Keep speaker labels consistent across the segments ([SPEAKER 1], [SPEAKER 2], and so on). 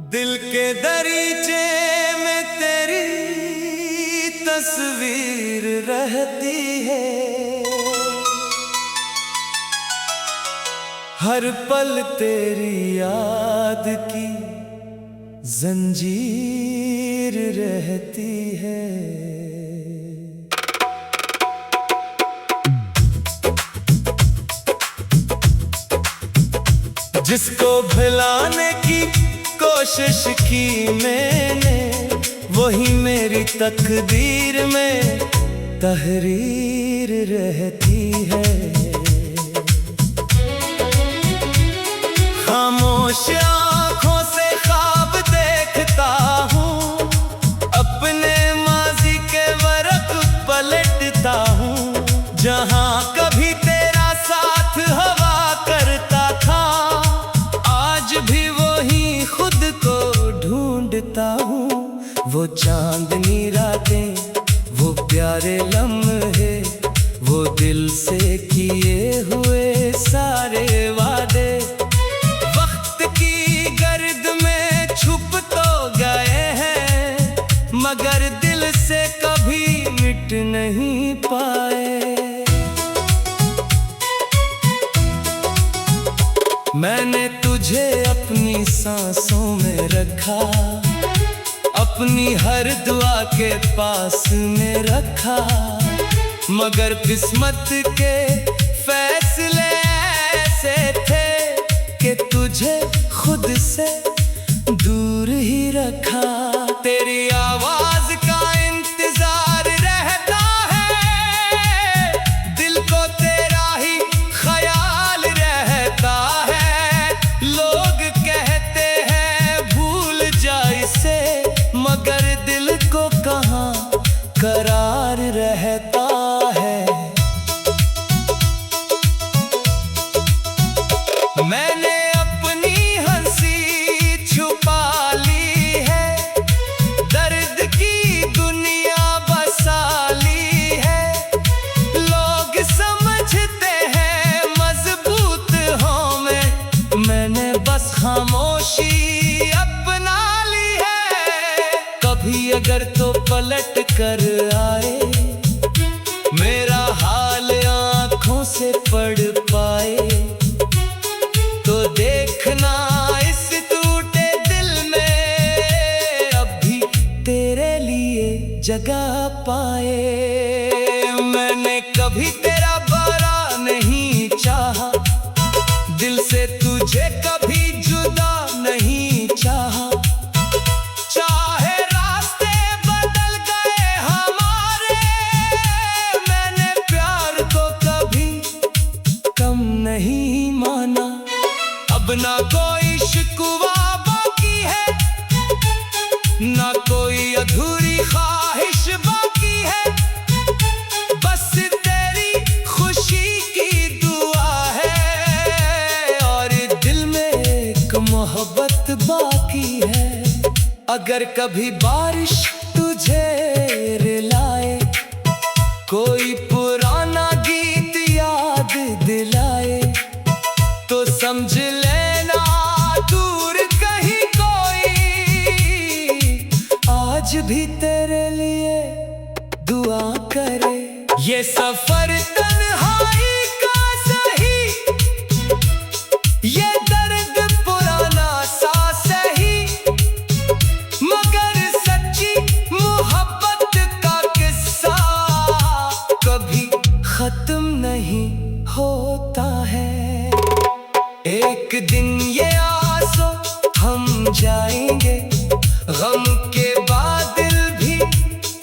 [SPEAKER 1] दिल के दरीचे में तेरी तस्वीर रहती है, हर पल तेरी याद की जंजीर रहती है। जिसको भुलाने की कोशिश की मैंने, वही मेरी तकदीर में तहरीर रहती है। खामोश आँखों से ख्वाब देखता हूँ, अपने माजी के वरक़ पलटता हूँ। जहाँ कभी तेरा साथ हवा करता था, आज भी वही खुद को ढूंढता हूँ। वो चांदनी रातें, वो प्यारे लम्हे, वो दिल से किए हुए सारे वादे, वक्त की गर्द में छुप तो गए हैं, मगर दिल से कभी मिट नहीं पाए। मैंने तुझे अपनी सांसों में रखा, अपनी हर दुआ के पास में रखा, मगर किस्मत के फैसले ऐसे थे कि तुझे खुद से दूर ही रखा। तेरी आवाज का इंतजार रहता है, दिल को तेरा ही ख्याल रहता है। लोग कहते हैं भूल जा इसे, मगर दिल को कहाँ करार रहता है। मैंने अपनी हंसी छुपा ली है, दर्द की दुनिया बसा ली है। लोग समझते हैं मजबूत हूँ मैंने बस खामोशी अपना ली है। कभी अगर तो पलट कर आए, मेरा हाल आँखों से पढ़ पाए, तो देखना इस टूटे दिल में अब भी तेरे लिए जगह पाए। मैंने कभी तेरा बुरा नहीं चाहा, दिल से तुझे कभी जुदा नहीं चाहा। चाहे रास्ते बदल गए हमारे, मैंने प्यार को कभी कम नहीं माना। अब ना कोई शिकवा बाकी है, ना कोई अधूरी ख्वाहिश बाकी है। बस तेरी खुशी की दुआ है, और दिल में एक मोहब्बत बाकी है। अगर कभी बारिश तुझे रुलाए, कोई पुराना गीत याद दिलाए, तो समझ लेना दूर कहीं कोई आज भी तेरे लिए दुआ करे। ये सफर तन्हाई का सही, ये दर्द पुराना सा सही, मगर सच्ची मोहब्बत का किस्सा कभी खत्म नहीं होता है। एक दिन ये आंसू हम जाएंगे, गम के बादल भी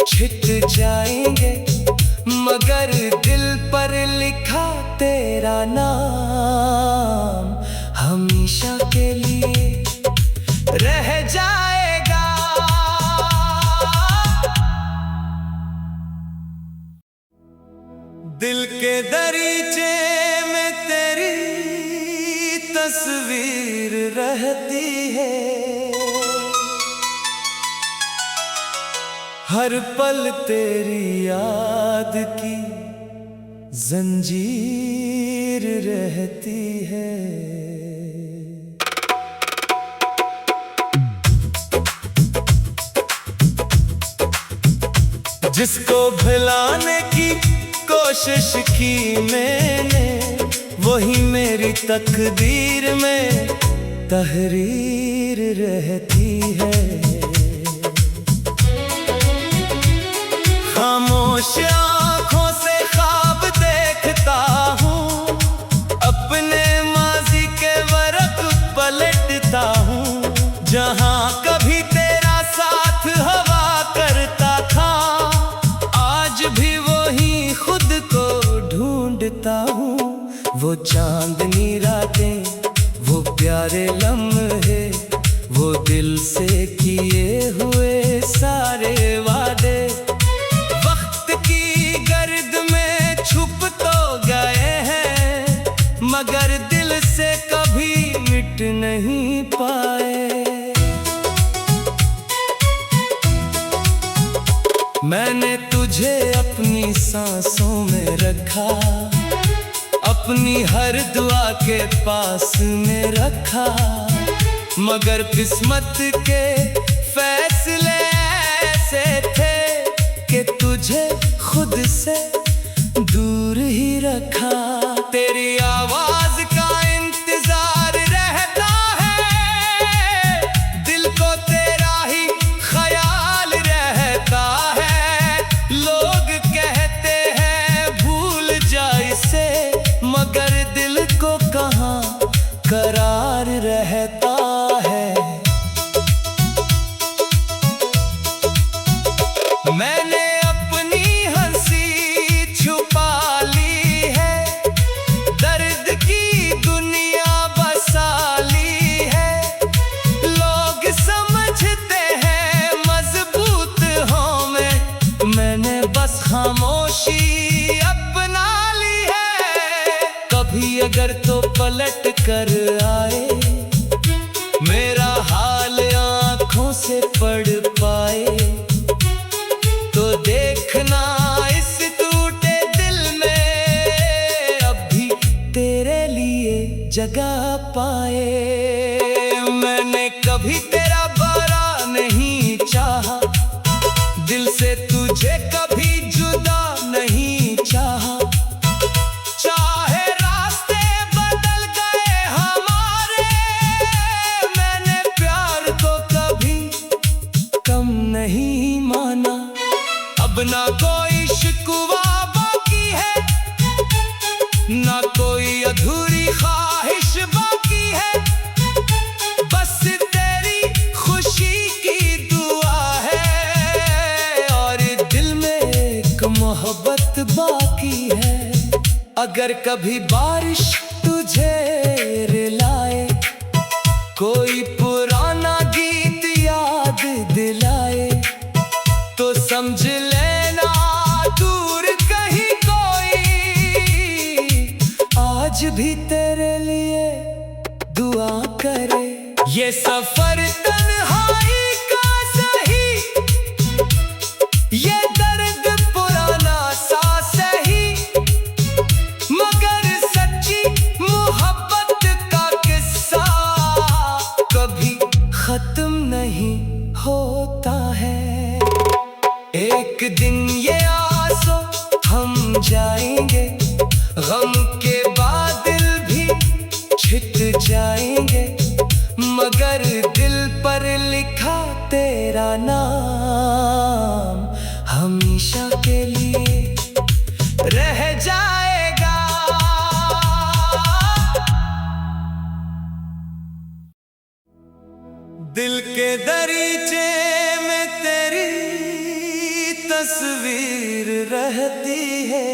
[SPEAKER 1] छिट जाएंगे, मगर दिल पर लिखा तेरा नाम हमेशा के लिए रह जाएगा। दिल के दरीचे में तेरी तस्वीर रहती है, हर पल तेरी याद की जंजीर रहती है। जिसको भुलाने की कोशिश की मैंने, वही मेरी तकदीर में तहरीर रहती है। खामोश आँखों से ख्वाब देखता हूँ, अपने माजी के वरक़ पलटता हूँ। जहाँ कभी तेरा साथ हवा करता था, आज भी वही खुद को ढूंढता हूँ। वो चांदनी रातें, वो प्यारे लम्हे, वो दिल से किए हुए सारे वादे, वक्त की गर्द में छुप तो गए हैं, मगर दिल से कभी मिट नहीं पाए। मैंने तुझे अपनी सांसों में रखा, अपनी हर दुआ के पास में रखा, मगर किस्मत के फैसले ऐसे थे कि तुझे खुद से दूर ही रखा। तेरी आवाज का इंतजार रहता है, दिल को तेरा ही ख्याल रहता है। लोग कहते हैं भूल जा इसे, मगर दिल को कहाँ करार रहता है। मैंने अपनी हंसी छुपा ली है, दर्द की दुनिया बसा ली है। लोग समझते हैं मजबूत हूँ मैंने बस खामोशी अपना ली है। कभी अगर तो पलट कर आए, मेरा हाल आँखों से पढ़ पाए, तो देखना इस टूटे दिल में अब भी तेरे लिए जगह पाए। मैंने कभी तेरा बुरा नहीं चाहा, दिल से तुझे कभी जुदा नहीं चाहा। चाहे रास्ते बदल गए हमारे, मैंने प्यार को कभी कम नहीं माना। अब ना कोई शिकवा बाकी है, ना कोई अधूरी ख्वाहिश बाकी है। बस तेरी खुशी की दुआ है, और दिल में एक मोहब्बत बाकी है। अगर कभी बारिश तुझे रुलाए, कोई पुराना गीत याद दिलाए, तो समझ लेना दूर कहीं कोई आज भी तेरे लिए दुआ करे। ये सफर तन्हाई का सही, ये दर्द पुराना सा सही, मगर सच्ची मोहब्बत का किस्सा कभी खत्म नहीं होता है। एक दिन ये आंसू थम जाएंगे, गम के बादल भी छिट जाएंगे, मगर दिल पर लिखा तेरा नाम हमेशा के लिए रह जाएगा। दिल के दरीचे में तेरी तस्वीर रहती है,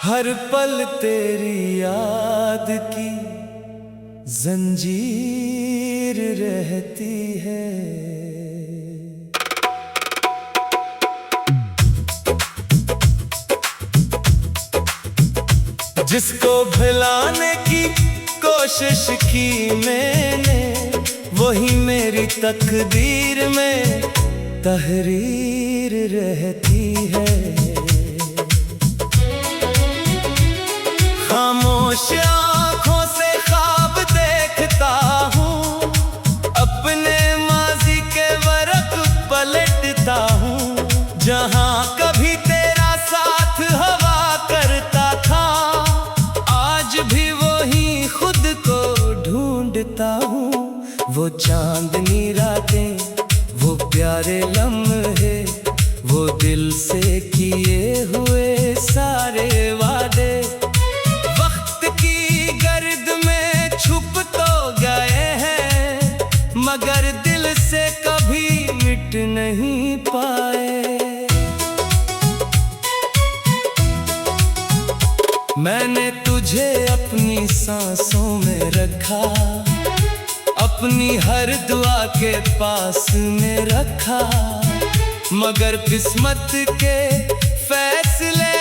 [SPEAKER 1] हर पल तेरी याद की जंजीर रहती है। जिसको भुलाने की कोशिश की मैंने, वही मेरी तकदीर में तहरीर रहती है। खामोश आँखों से ख्वाब देखता हूँ, अपने माजी के वरक़ ढूंढता हूँ। वो चांदनी रातें, वो प्यारे लम्हे, वो दिल से किए हुए सारे वादे वक्त की गर्द में छुप तो गए हैं, मगर दिल से कभी मिट नहीं पाए। मैंने तुझे अपनी सांसों में रखा, अपनी हर दुआ के पास में रखा, मगर किस्मत के फैसले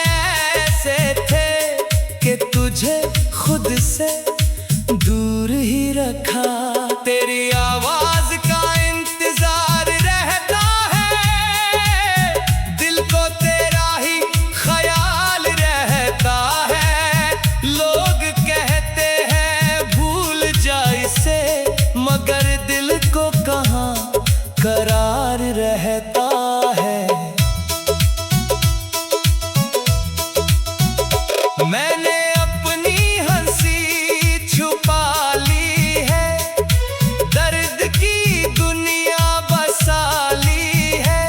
[SPEAKER 1] ऐसे थे कि तुझे खुद से दूर ही रखा। तेरी आवाज का इंतजार रहता है, दिल को तेरा ही ख्याल रहता है। लोग कहते हैं भूल जा इसे, मगर दिल को कहाँ करार रहता है। मैंने अपनी हंसी छुपा ली है, दर्द की दुनिया बसा ली है।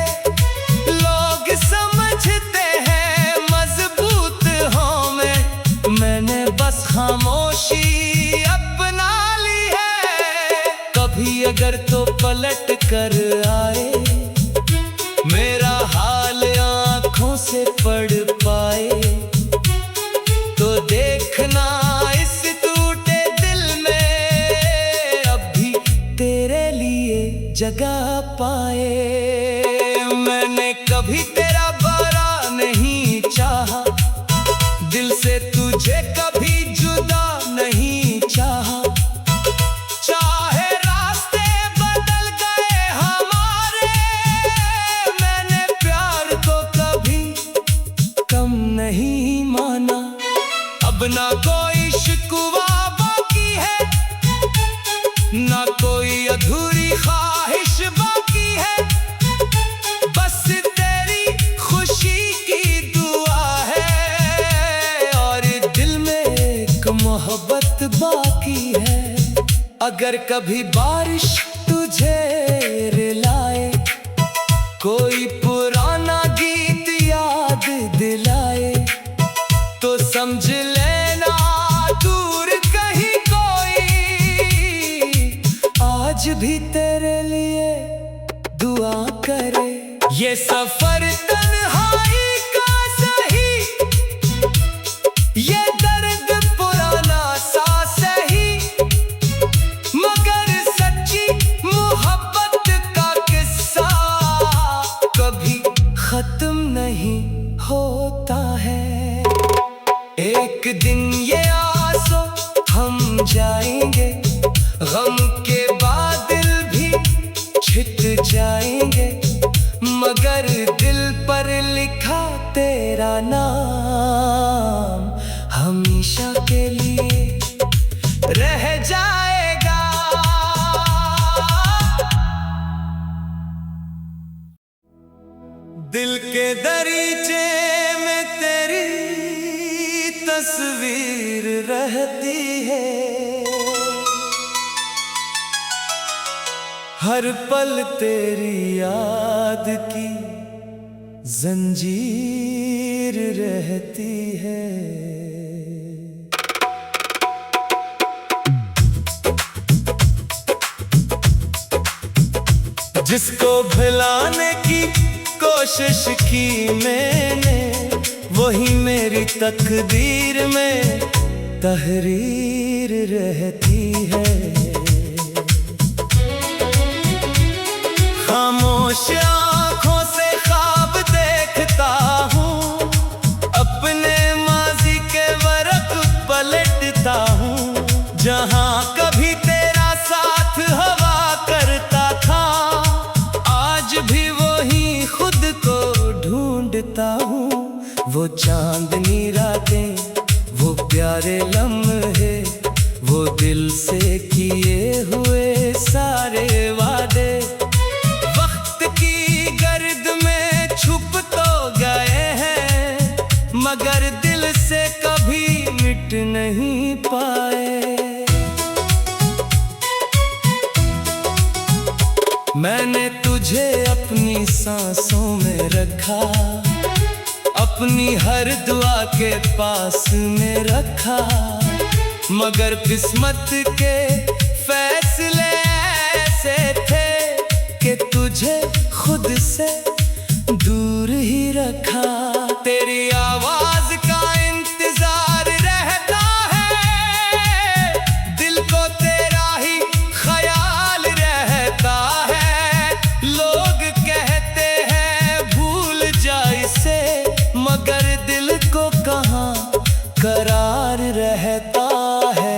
[SPEAKER 1] लोग समझते हैं मजबूत हूँ मैंने बस खामोशी अपना ली है। कभी अगर तो पलट कर आए, मेरा हाल आँखों से पढ़ पाए, तो देखना इस टूटे दिल में अब भी तेरे लिए जगह पाए। मैंने कभी तेरा बुरा नहीं चाहा, दिल से तुझे कभी जुदा नहीं चाहा। चाहे रास्ते बदल गए हमारे, मैंने प्यार को कभी कम नहीं माना। अब ना कोई शिकवा बाकी है, ना कोई अधूरी ख्वाहिश बाकी है। बस तेरी खुशी की दुआ है, और दिल में एक मोहब्बत बाकी है। अगर कभी बारिश तुझे रुलाए, कोई पुराना गीत याद दिलाए, तो समझ लेना दूर कहीं कोई आज भी तेरे लिए दुआ करे। ये सफर तन्हाई का सही, ये दर्द पुराना सा सही, मगर सच्ची मोहब्बत का किस्सा कभी खत्म नहीं होता है। एक दिन ये आंसू हम जाएंगे, गम के बादल भी छिट जाएंगे, मगर दिल पर लिखा तेरा नाम हमेशा के लिए रह जाएगा। दिल के दरीचे में तेरी तस्वीर रहती है, हर पल तेरी याद की जंजीर रहती है। जिसको भुलाने की कोशिश की मैंने, वही मेरी तकदीर में तहरीर रहती है। खामोश आँखों से ख्वाब देखता हूँ, अपने माजी के वरक पलटता हूँ। जहाँ कभी तेरा साथ हवा करता था, आज भी वही खुद को ढूंढता हूँ। वो चांदनी रातें, वो प्यारे लम्हे, वो दिल से किए हुए सारे वादे वक्त की गर्द में छुप तो गए हैं, मगर दिल से कभी मिट नहीं पाए। मैंने तुझे अपनी सांसों में रखा, अपनी हर दुआ के पास में रखा, मगर किस्मत के फैसले ऐसे थे कि तुझे खुद से दूर ही रखा। तेरी आवाज का इंतजार रहता है, दिल को तेरा ही ख्याल रहता है। लोग कहते हैं भूल जा इसे, मगर दिल को कहाँ करार रहता है।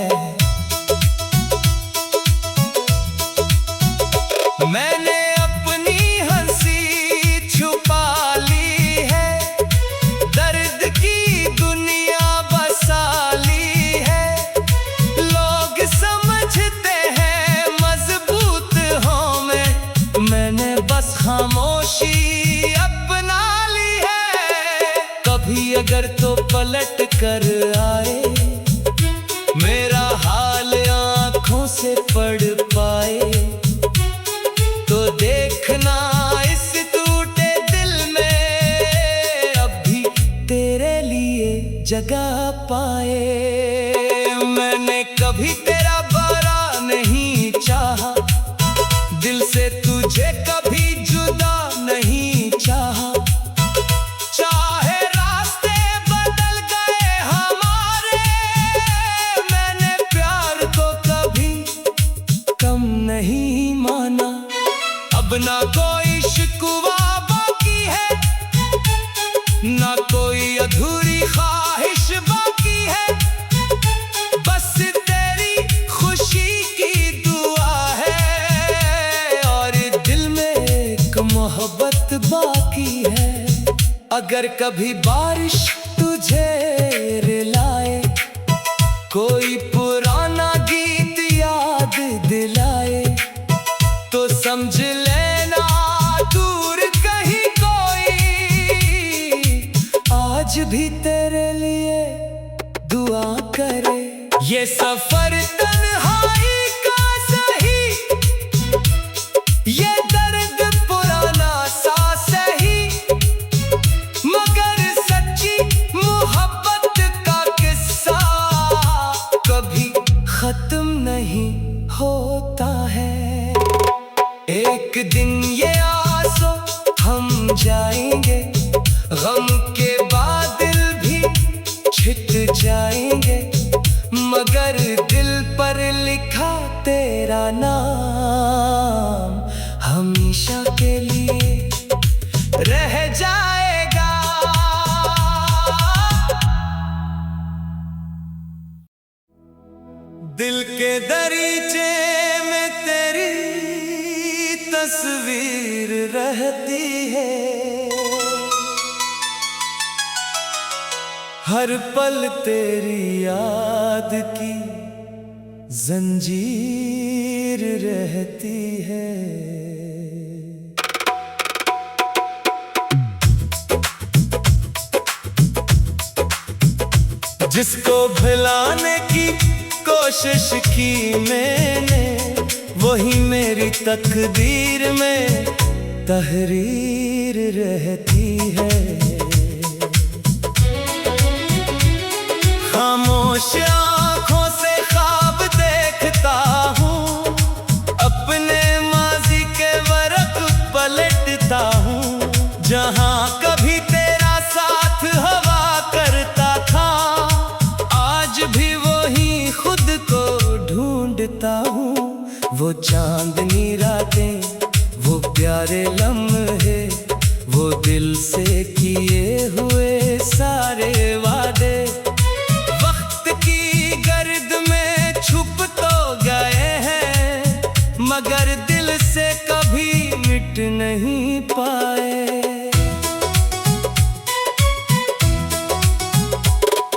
[SPEAKER 1] मैंने अपनी हंसी छुपा ली है, दर्द की दुनिया बसा ली है। लोग समझते हैं मजबूत हूँ मैंने बस खामोशी अपना ली है। कभी अगर तो पलट कर आए, मेरा हाल आँखों से पढ़ पाए, तो देखना इस टूटे दिल में अब भी तेरे लिए जगह पाए। मैंने कभी तेरा बुरा नहीं चाहा, दिल से तुझे कभी जुदा नहीं चाहा। चाहे रास्ते बदल गए हमारे, मैंने प्यार को कभी कम नहीं माना। अब ना कोई शिकवा बाकी है, ना कोई अधूरी ख्वाहिश बाकी है। बस तेरी खुशी की दुआ है, और दिल में एक मोहब्बत बाकी है। अगर कभी बारिश तुझे रुलाए, कोई पुराना गीत याद दिलाए, तो समझ लेना दूर कहीं कोई आज भी तेरे लिए दुआ करे। ये सफर तन्हाई का सही, ये दर्द पुराना सा सही, मगर सच्ची मोहब्बत का किस्सा कभी खत्म नहीं होता है। एक दिन ये आंसू हम जाएंगे, गम के बादल भी छिट जाएंगे, मगर दिल पर लिखा तेरा नाम हमेशा के लिए रह जाएगा। दिल के दरीचे में तेरी तस्वीर रहती है, हर पल तेरी याद की जंजीर रहती है। जिसको भुलाने की कोशिश की मैंने, वही मेरी तकदीर में तहरीर रहती है। खामोश आँखों से ख्वाब देखता हूँ, अपने माजी के वर्क पलटता हूँ। जहाँ कभी तेरा साथ हवा करता था, आज भी वही खुद को ढूंढता हूँ। वो चांदनी रातें, वो प्यारे लम्हे, वो दिल से किए हुए सारे वादे, वक्त की गर्द में छुप तो गए हैं, मगर दिल से कभी मिट नहीं पाए।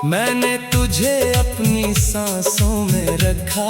[SPEAKER 1] मैंने तुझे अपनी सांसों में रखा,